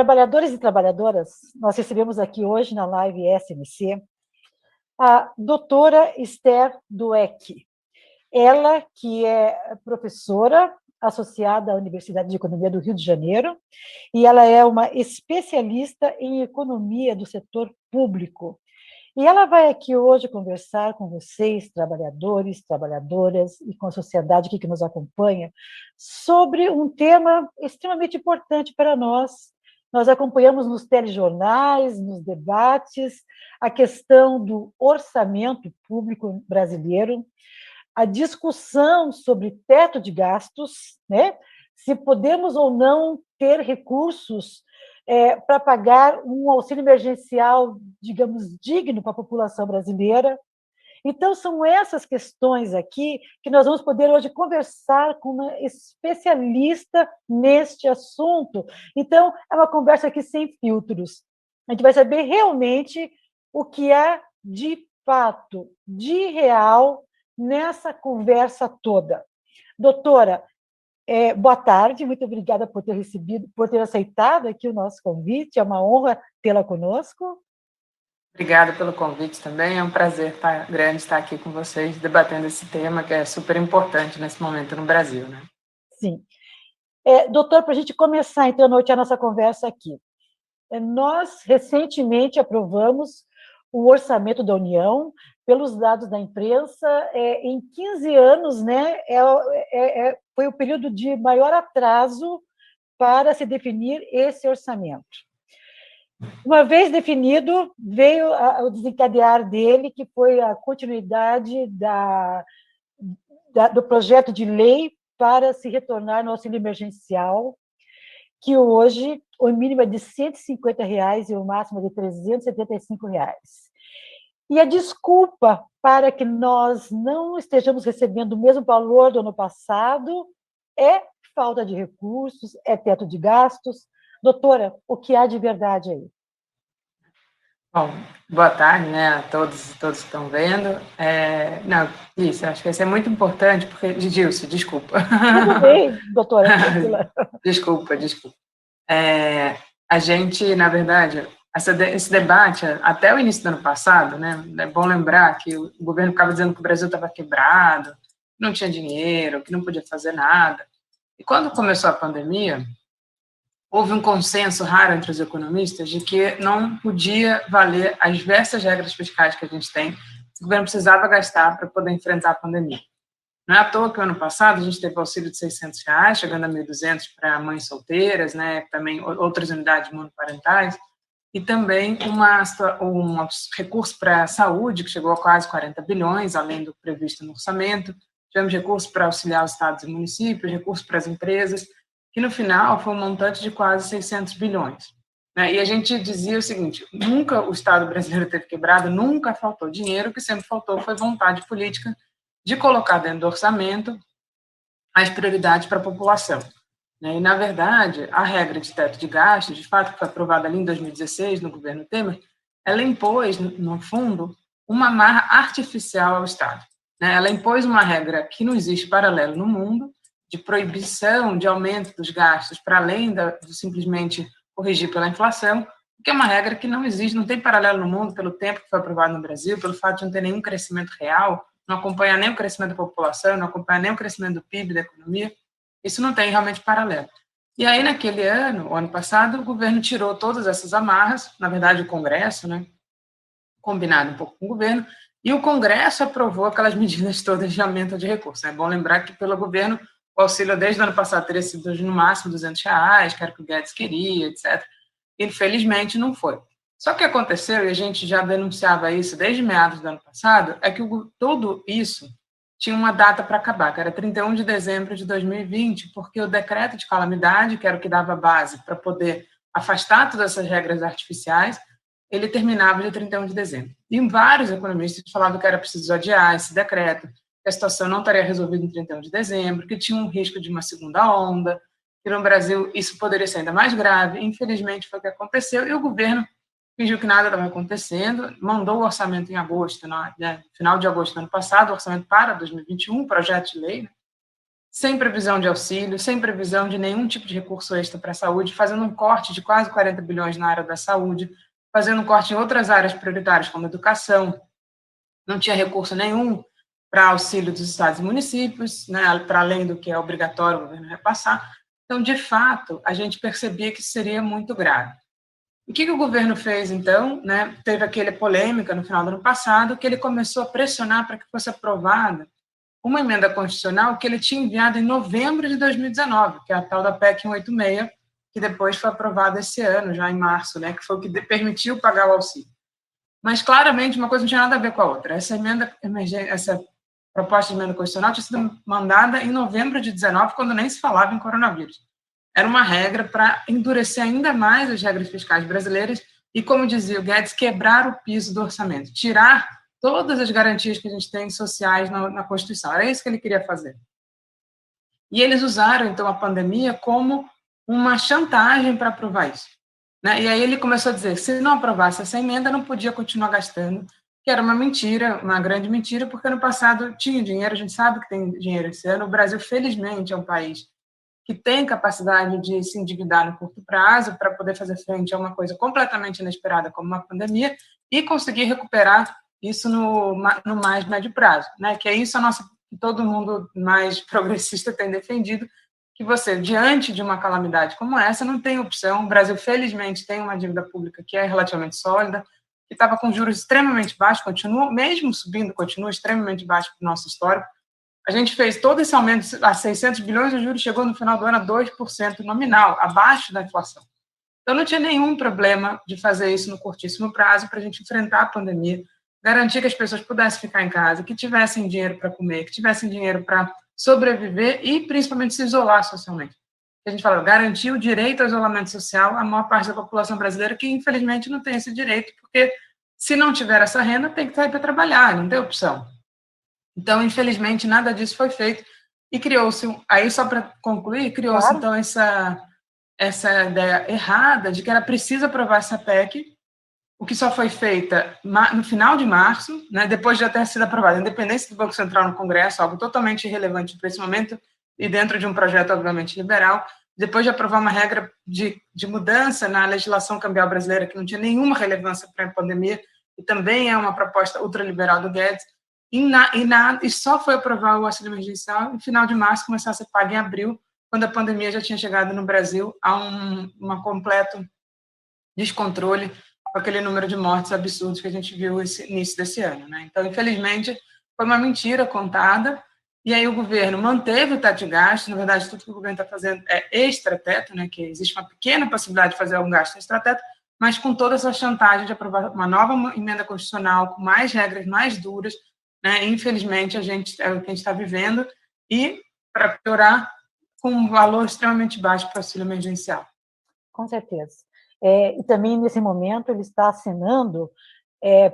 Trabalhadores e trabalhadoras, nós recebemos aqui hoje na live SMC a doutora Esther Dweck. Ela que é professora associada à Universidade de Economia do Rio de Janeiro, e ela é uma especialista em economia do setor público. E ela vai aqui hoje conversar com vocês, trabalhadores, trabalhadoras e com a sociedade que nos acompanha, sobre um tema extremamente importante para nós. Nós acompanhamos nos telejornais, nos debates, a questão do orçamento público brasileiro, a discussão sobre teto de gastos, né? Se podemos ou não ter recursos para pagar um auxílio emergencial, digamos, digno para a população brasileira. Então, são essas questões aqui que nós vamos poder hoje conversar com uma especialista neste assunto. Então, é uma conversa aqui sem filtros. A gente vai saber realmente o que é de fato, de real, nessa conversa toda. Doutora, boa tarde, muito obrigada por ter aceitado aqui o nosso convite, é uma honra tê-la conosco. Obrigada pelo convite também, é um prazer grande estar aqui com vocês, debatendo esse tema que é super importante nesse momento no Brasil, né? Sim. Doutor, para a gente começar, então, a nossa conversa aqui, nós recentemente aprovamos o orçamento da União, pelos dados da imprensa, em 15 anos, né, foi o período de maior atraso para se definir esse orçamento. Uma vez definido, veio o desencadear dele, que foi a continuidade do projeto de lei para se retornar no auxílio emergencial, que hoje o mínimo é de R$ 150 e o máximo é de R$ 375. E a desculpa para que nós não estejamos recebendo o mesmo valor do ano passado é falta de recursos, é teto de gastos. Doutora, o que há de verdade aí? Bom, boa tarde, né, a todos e todos que estão vendo. Não, isso, acho que isso é muito importante, porque, Gilce, desculpa. Tudo bem, doutora, tranquila. Desculpa. A gente, na verdade, esse debate, até o início do ano passado, né, é bom lembrar que o governo ficava dizendo que o Brasil estava quebrado, que não tinha dinheiro, que não podia fazer nada. E quando começou a pandemia, houve um consenso raro entre os economistas de que não podia valer as diversas regras fiscais que a gente tem, o governo precisava gastar para poder enfrentar a pandemia. Não é à toa que o ano passado a gente teve auxílio de R$ 600, chegando a 1.200 para mães solteiras, né, também outras unidades monoparentais, e também um recurso para a saúde, que chegou a quase 40 bilhões, além do previsto no orçamento. Tivemos recursos para auxiliar os estados e municípios, recursos para as empresas, que no final foi um montante de quase 600 bilhões. E a gente dizia o seguinte, nunca o Estado brasileiro teve quebrado, nunca faltou dinheiro, o que sempre faltou foi vontade política de colocar dentro do orçamento as prioridades para a população. E, na verdade, a regra de teto de gastos, de fato, que foi aprovada ali em 2016, no governo Temer, ela impôs, no fundo, uma amarra artificial ao Estado. Ela impôs uma regra que não existe paralelo no mundo, de proibição de aumento dos gastos para além de simplesmente corrigir pela inflação, que é uma regra que não existe, não tem paralelo no mundo pelo tempo que foi aprovado no Brasil, pelo fato de não ter nenhum crescimento real, não acompanhar nem o crescimento da população, não acompanhar nem o crescimento do PIB, da economia. Isso não tem realmente paralelo. E aí, naquele ano, o ano passado, o governo tirou todas essas amarras, na verdade, o Congresso, né, combinado um pouco com o governo, e o Congresso aprovou aquelas medidas todas de aumento de recursos. É bom lembrar que, pelo governo, o auxílio desde o ano passado teria sido no máximo R$ 200, que era o que o Guedes queria, etc. Infelizmente, não foi. Só que aconteceu, e a gente já denunciava isso desde meados do ano passado, é que tudo isso tinha uma data para acabar, que era 31 de dezembro de 2020, porque o decreto de calamidade, que era o que dava base para poder afastar todas essas regras artificiais, ele terminava de 31 de dezembro. E vários economistas falavam que era preciso adiar esse decreto, que a situação não estaria resolvida em 31 de dezembro, que tinha um risco de uma segunda onda, que no Brasil isso poderia ser ainda mais grave. Infelizmente foi o que aconteceu, e o governo fingiu que nada estava acontecendo, mandou o orçamento em agosto, final de agosto do ano passado, o orçamento para 2021, projeto de lei, né? sem previsão de auxílio, sem previsão de nenhum tipo de recurso extra para a saúde, fazendo um corte de quase 40 bilhões na área da saúde, fazendo um corte em outras áreas prioritárias, como educação, não tinha recurso nenhum para auxílio dos estados e municípios, né, para além do que é obrigatório o governo repassar. Então, de fato, a gente percebia que isso seria muito grave. O que o governo fez, então? Né, teve aquela polêmica no final do ano passado, que ele começou a pressionar para que fosse aprovada uma emenda constitucional que ele tinha enviado em novembro de 2019, que é a tal da PEC 186, que depois foi aprovada esse ano, já em março, né, que foi o que permitiu pagar o auxílio. Mas, claramente, uma coisa não tinha nada a ver com a outra. Essa proposta de emenda constitucional tinha sido mandada em novembro de 2019, quando nem se falava em coronavírus. Era uma regra para endurecer ainda mais as regras fiscais brasileiras e, como dizia o Guedes, quebrar o piso do orçamento, tirar todas as garantias que a gente tem sociais na Constituição. Era isso que ele queria fazer. E eles usaram, então, a pandemia como uma chantagem para aprovar isso. Né? E aí ele começou a dizer que se não aprovasse essa emenda, não podia continuar gastando, que era uma mentira, uma grande mentira, porque no passado tinha dinheiro, a gente sabe que tem dinheiro esse ano. O Brasil, felizmente, é um país que tem capacidade de se endividar no curto prazo para poder fazer frente a uma coisa completamente inesperada como uma pandemia e conseguir recuperar isso no mais médio prazo, né? Que é isso que todo mundo mais progressista tem defendido, que você, diante de uma calamidade como essa, não tem opção. O Brasil, felizmente, tem uma dívida pública que é relativamente sólida, que estava com juros extremamente baixos, continua, mesmo subindo, continua extremamente baixo para o nosso histórico. A gente fez todo esse aumento a 600 bilhões, o juros chegou no final do ano a 2% nominal, abaixo da inflação. Então, não tinha nenhum problema de fazer isso no curtíssimo prazo para a gente enfrentar a pandemia, garantir que as pessoas pudessem ficar em casa, que tivessem dinheiro para comer, que tivessem dinheiro para sobreviver e, principalmente, se isolar socialmente. A gente fala, garantir o direito ao isolamento social à maior parte da população brasileira, que, infelizmente, não tem esse direito, porque, se não tiver essa renda, tem que sair para trabalhar, não tem opção. Então, infelizmente, nada disso foi feito e criou-se, aí só para concluir, criou-se, claro, então, essa ideia errada de que era preciso aprovar essa PEC, o que só foi feita no final de março, né, depois de já ter sido aprovada, independência do Banco Central no Congresso, algo totalmente irrelevante para esse momento, e dentro de um projeto, obviamente, liberal, depois de aprovar uma regra de mudança na legislação cambial brasileira, que não tinha nenhuma relevância para a pandemia, e também é uma proposta ultraliberal do Guedes, e só foi aprovar o auxílio emergencial no final de março, começar a ser pago em abril, quando a pandemia já tinha chegado no Brasil a um completo descontrole, com aquele número de mortes absurdos que a gente viu no início desse ano. Né? Então, infelizmente, foi uma mentira contada, e aí o governo manteve o teto de gasto. Na verdade, tudo que o governo está fazendo é extra-teto, né? Que existe uma pequena possibilidade de fazer algum gasto extra-teto, mas com toda essa chantagem de aprovar uma nova emenda constitucional, com mais regras mais duras, né? Infelizmente, é o que a gente está vivendo, e, para piorar, com um valor extremamente baixo para o auxílio emergencial. Com certeza. E também, nesse momento, ele está assinando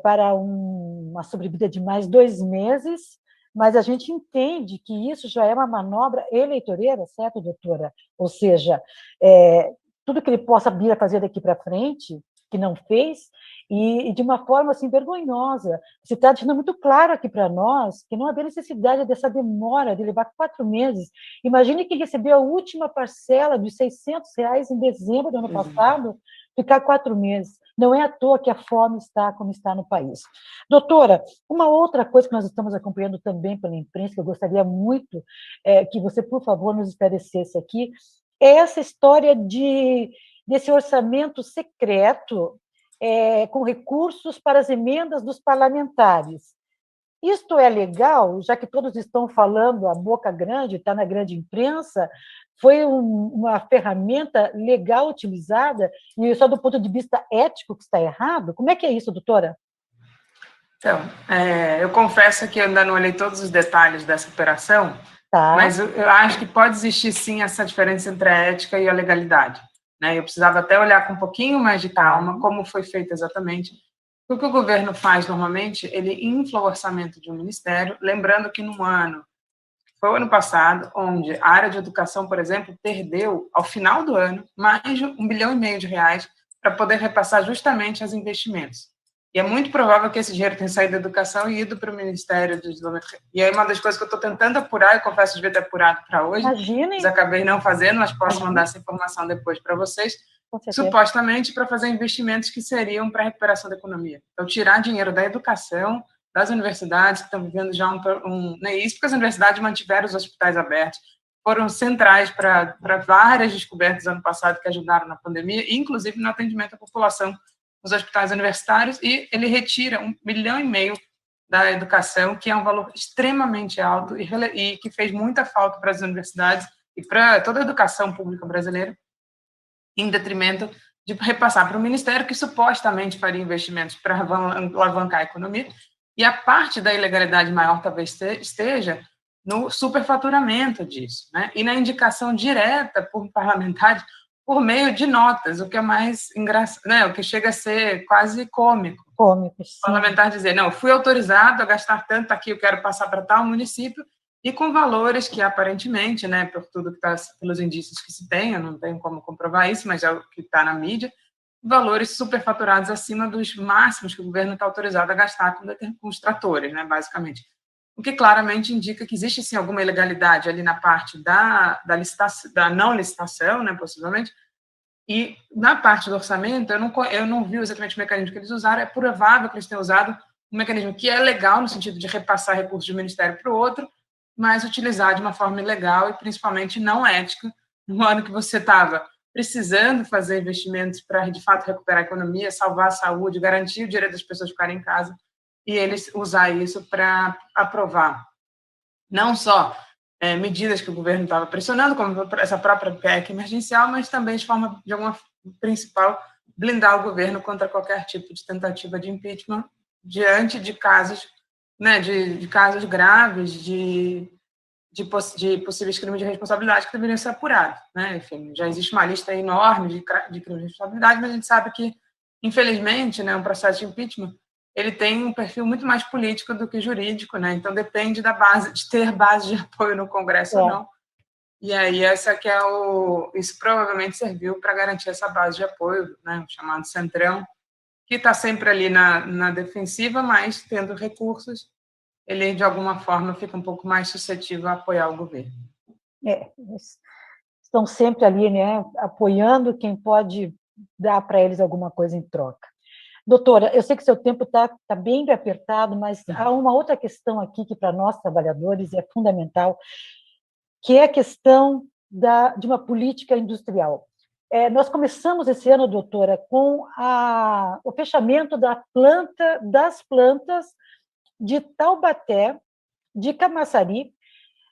para uma sobrevida de mais 2 meses, mas a gente entende que isso já é uma manobra eleitoreira, certo, doutora? Ou seja, tudo que ele possa vir a fazer daqui para frente, que não fez, e de uma forma assim vergonhosa. Você está deixando muito claro aqui para nós que não havia necessidade dessa demora de levar 4 meses. Imagine que recebeu a última parcela de R$600 em dezembro do ano passado, ficar 4 meses. Não é à toa que a fome está como está no país. Doutora, uma outra coisa que nós estamos acompanhando também pela imprensa, que eu gostaria muito que você, por favor, nos esclarecesse aqui, é essa história desse orçamento secreto com recursos para as emendas dos parlamentares. Isto é legal, já que todos estão falando a boca grande, está na grande imprensa, foi uma ferramenta legal utilizada, e só do ponto de vista ético que está errado? Como é que é isso, doutora? Então, eu confesso que eu ainda não olhei todos os detalhes dessa operação, mas eu acho que pode existir, sim, essa diferença entre a ética e a legalidade. Né? Eu precisava até olhar com um pouquinho mais de calma como foi feito exatamente. O que o governo faz normalmente, ele infla o orçamento de um ministério, lembrando que no ano, foi o ano passado, onde a área de educação, por exemplo, perdeu, ao final do ano, mais de R$1,5 bilhão para poder repassar justamente aos investimentos. E é muito provável que esse dinheiro tenha saído da educação e ido para o Ministério do Desenvolvimento. E aí uma das coisas que eu estou tentando apurar, eu confesso que devia ter apurado para hoje, Imaginem. mas acabei não fazendo, mas posso mandar essa informação depois para vocês, supostamente para fazer investimentos que seriam para a recuperação da economia. Então, tirar dinheiro da educação, das universidades, que estão vivendo já isso porque as universidades mantiveram os hospitais abertos, foram centrais para várias descobertas ano passado que ajudaram na pandemia, inclusive no atendimento à população nos hospitais universitários, e ele retira 1,5 bilhão da educação, que é um valor extremamente alto e que fez muita falta para as universidades e para toda a educação pública brasileira, em detrimento de repassar para o Ministério, que supostamente faria investimentos para alavancar a economia, e a parte da ilegalidade maior talvez esteja no superfaturamento disso, né? E na indicação direta por parlamentares por meio de notas, o que é mais engraçado, né? O que chega a ser quase cômico. Cômico, sim. O parlamentar dizer, não, fui autorizado a gastar tanto aqui, eu quero passar para tal município, e com valores que aparentemente, né, por tudo que está, pelos indícios que se tem, eu não tenho como comprovar isso, mas é o que está na mídia, valores superfaturados acima dos máximos que o governo está autorizado a gastar com os tratores, né, basicamente. O que claramente indica que existe, sim, alguma ilegalidade ali na parte da não licitação, né, possivelmente, e na parte do orçamento, eu não vi exatamente o mecanismo que eles usaram, é provável que eles tenham usado um mecanismo que é legal, no sentido de repassar recursos de um ministério para o outro, mas utilizar de uma forma ilegal e principalmente não ética, no ano que você estava precisando fazer investimentos para, de fato, recuperar a economia, salvar a saúde, garantir o direito das pessoas ficarem em casa, e eles usar isso para aprovar não só medidas que o governo estava pressionando, como essa própria PEC emergencial, mas também de forma, de alguma principal, blindar o governo contra qualquer tipo de tentativa de impeachment diante de casos, né, de casos graves, de possíveis crimes de responsabilidade que deveriam ser apurados, né? Enfim, já existe uma lista enorme de crimes de responsabilidade, mas a gente sabe que, infelizmente, né, um processo de impeachment ele tem um perfil muito mais político do que jurídico, né? Então depende de ter base de apoio no Congresso ou não. E aí isso provavelmente serviu para garantir essa base de apoio, né? O chamado Centrão, que está sempre ali na defensiva, mas tendo recursos, ele de alguma forma fica um pouco mais suscetível a apoiar o governo. Estão sempre ali, né? Apoiando quem pode dar para eles alguma coisa em troca. Doutora, eu sei que seu tempo está bem apertado, mas há uma outra questão aqui que, para nós, trabalhadores, é fundamental, que é a questão de uma política industrial. Nós começamos esse ano, doutora, com o fechamento das plantas de Taubaté, de Camaçari,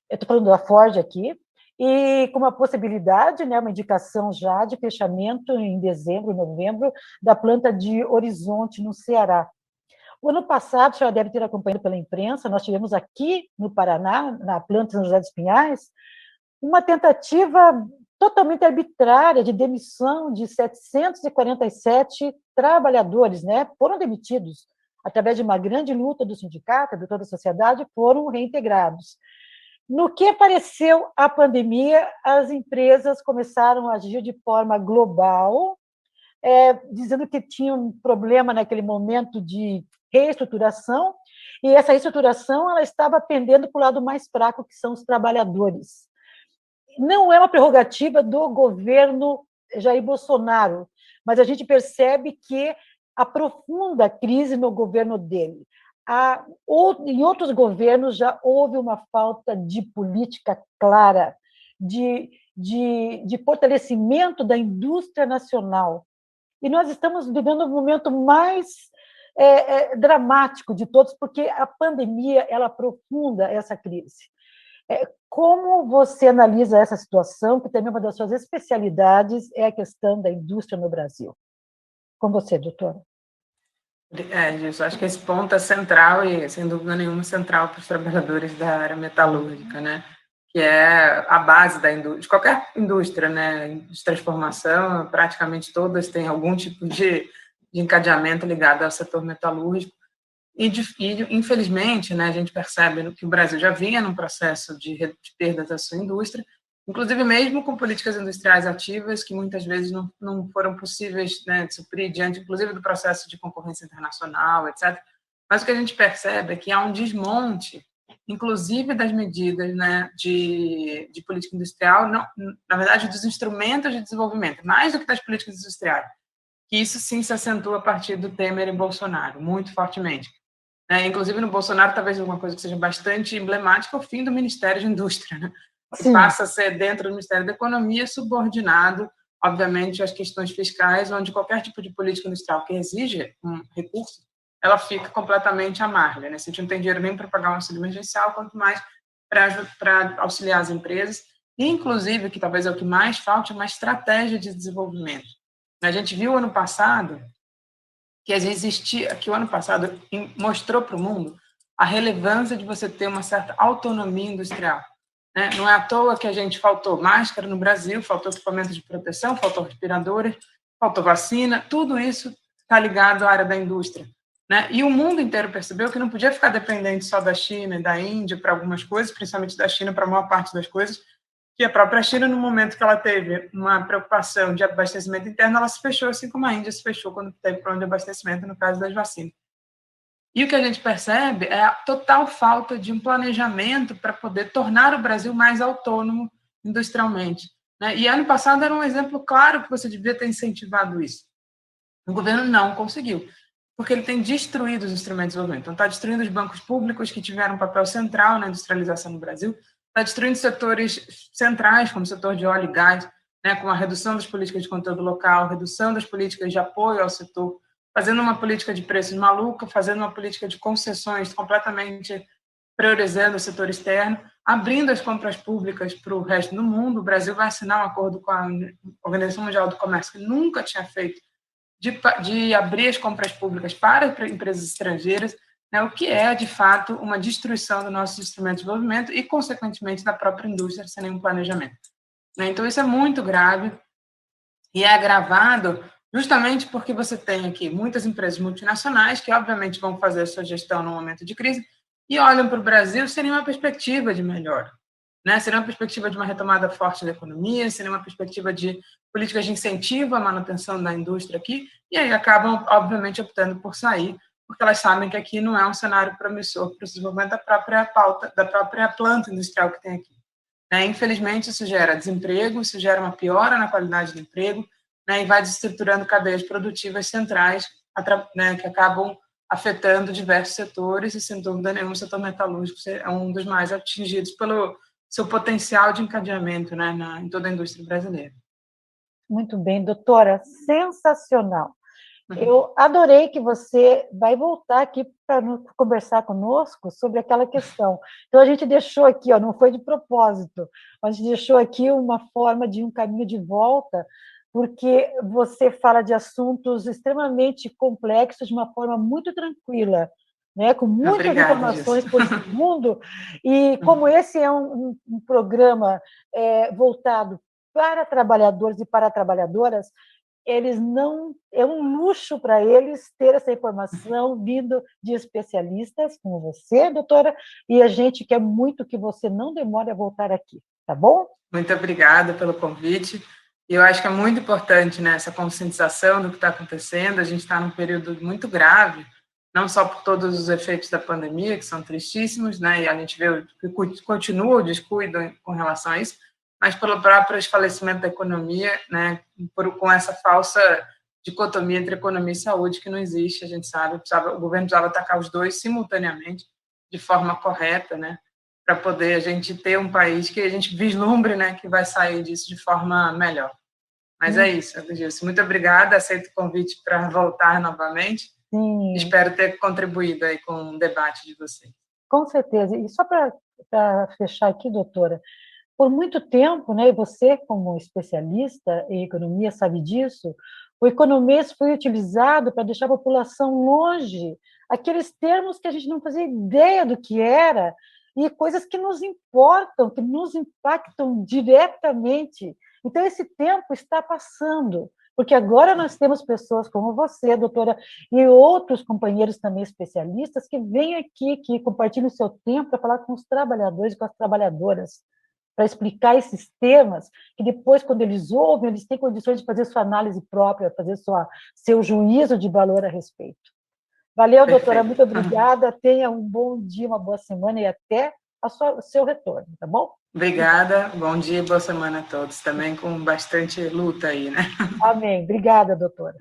eu estou falando da Ford aqui, e com uma possibilidade, né, uma indicação já de fechamento em dezembro, novembro, da planta de Horizonte, no Ceará. O ano passado, a senhora deve ter acompanhado pela imprensa, nós tivemos aqui no Paraná, na planta São José dos Pinhais, uma tentativa totalmente arbitrária de demissão de 747 trabalhadores, né, foram demitidos através de uma grande luta do sindicato, de toda a sociedade, foram reintegrados. No que apareceu a pandemia, as empresas começaram a agir de forma global, dizendo que tinha um problema naquele momento de reestruturação, e essa reestruturação ela estava pendendo para o lado mais fraco, que são os trabalhadores. Não é uma prerrogativa do governo Jair Bolsonaro, mas a gente percebe que aprofunda a crise no governo dele. Em outros governos já houve uma falta de política clara, de fortalecimento da indústria nacional. E nós estamos vivendo um momento mais dramático de todos, porque a pandemia ela aprofunda essa crise. Como você analisa essa situação, que também uma das suas especialidades é a questão da indústria no Brasil? Com você, doutora. Isso, acho que esse ponto é central e, sem dúvida nenhuma, central para os trabalhadores da área metalúrgica, né? Que é a base de qualquer indústria, né? De transformação, praticamente todas têm algum tipo de encadeamento ligado ao setor metalúrgico. E infelizmente, né, a gente percebe que o Brasil já vinha num processo de perda da sua indústria, inclusive mesmo com políticas industriais ativas, que muitas vezes não foram possíveis, né, de suprir diante, inclusive, do processo de concorrência internacional, etc. Mas o que a gente percebe é que há um desmonte, inclusive das medidas, né, de política industrial, não, na verdade, dos instrumentos de desenvolvimento, mais do que das políticas industriais, que isso sim se acentua a partir do Temer e Bolsonaro, muito fortemente. Inclusive, no Bolsonaro, talvez uma coisa que seja bastante emblemática é o fim do Ministério de Indústria, né? Que passa a ser, dentro do Ministério da Economia, subordinado, obviamente, às questões fiscais, onde qualquer tipo de política industrial que exige um recurso, ela fica completamente à margem, né? Se a gente não tem dinheiro nem para pagar um auxílio emergencial, quanto mais para auxiliar as empresas, e, inclusive, que talvez é o que mais falta, uma estratégia de desenvolvimento. A gente viu ano passado que o ano passado mostrou para o mundo a relevância de você ter uma certa autonomia industrial, né? Não é à toa que a gente faltou máscara no Brasil, faltou equipamento de proteção, faltou respiradores, faltou vacina, tudo isso está ligado à área da indústria, né? E o mundo inteiro percebeu que não podia ficar dependente só da China e da Índia para algumas coisas, principalmente da China para a maior parte das coisas, que a própria China, no momento que ela teve uma preocupação de abastecimento interno, ela se fechou, assim como a Índia se fechou quando teve problema de abastecimento, no caso das vacinas. E o que a gente percebe é a total falta de um planejamento para poder tornar o Brasil mais autônomo industrialmente, né? E ano passado era um exemplo claro que você devia ter incentivado isso. O governo não conseguiu, porque ele tem destruído os instrumentos de desenvolvimento. Então, está destruindo os bancos públicos, que tiveram um papel central na industrialização no Brasil, está destruindo setores centrais, como o setor de óleo e gás, né, com a redução das políticas de controle local, redução das políticas de apoio ao setor, fazendo uma política de preços maluca, fazendo uma política de concessões completamente priorizando o setor externo, abrindo as compras públicas para o resto do mundo. O Brasil vai assinar um acordo com a Organização Mundial do Comércio, que nunca tinha feito, de abrir as compras públicas para empresas estrangeiras, né, o que é, de fato, uma destruição do nosso instrumento de desenvolvimento e, consequentemente, da própria indústria, sem nenhum planejamento. Né? Então, isso é muito grave e é agravado justamente porque você tem aqui muitas empresas multinacionais que, obviamente, vão fazer a sua gestão no momento de crise e olham para o Brasil sem nenhuma perspectiva de melhora, né? Seria uma perspectiva de uma retomada forte da economia, seria uma perspectiva de políticas de incentivo à manutenção da indústria aqui, e aí acabam, obviamente, optando por sair, porque elas sabem que aqui não é um cenário promissor para o desenvolvimento da própria pauta, da própria planta industrial que tem aqui. Né? Infelizmente, isso gera desemprego, isso gera uma piora na qualidade do emprego, né? E vai desestruturando cadeias produtivas centrais, né? Que acabam afetando diversos setores, e, sem dúvida nenhuma, o setor metalúrgico é um dos mais atingidos pelo seu potencial de encadeamento, né, em toda a indústria brasileira. Muito bem, doutora, sensacional. Eu adorei que você vai voltar aqui para conversar conosco sobre aquela questão. Então, a gente deixou aqui, ó, não foi de propósito, a gente deixou aqui uma forma de um caminho de volta, porque você fala de assuntos extremamente complexos de uma forma muito tranquila, né, com muitas informações por segundo, e como esse é um programa voltado para trabalhadores e para trabalhadoras, eles não, é um luxo para eles ter essa informação vindo de especialistas como você, doutora, e a gente quer muito que você não demore a voltar aqui, tá bom? Muito obrigada pelo convite. Eu acho que é muito importante, né, essa conscientização do que está acontecendo. A gente está num período muito grave, não só por todos os efeitos da pandemia, que são tristíssimos, né, e a gente vê que continua o descuido com relação a isso, mas pelo próprio esfalecimento da economia, né, com essa falsa dicotomia entre economia e saúde que não existe, a gente sabe, o governo precisava atacar os dois simultaneamente, de forma correta, né, para poder a gente ter um país que a gente vislumbre, né, que vai sair disso de forma melhor. Mas é isso, Gilson. Muito obrigada, aceito o convite para voltar novamente. Sim. Espero ter contribuído aí com o debate de vocês. Com certeza. E só para fechar aqui, doutora, por muito tempo, né, e você como especialista em economia sabe disso, o economês foi utilizado para deixar a população longe, aqueles termos que a gente não fazia ideia do que era, e coisas que nos importam, que nos impactam diretamente. Então, esse tempo está passando, porque agora nós temos pessoas como você, doutora, e outros companheiros também especialistas que vêm aqui, que compartilham o seu tempo para falar com os trabalhadores e com as trabalhadoras. para explicar esses temas, que depois, quando eles ouvem, eles têm condições de fazer sua análise própria, fazer seu juízo de valor a respeito. Valeu, doutora, muito obrigada, tenha um bom dia, uma boa semana e até o seu retorno, tá bom? Obrigada, bom dia e boa semana a todos, também com bastante luta aí, né? Amém, obrigada, doutora.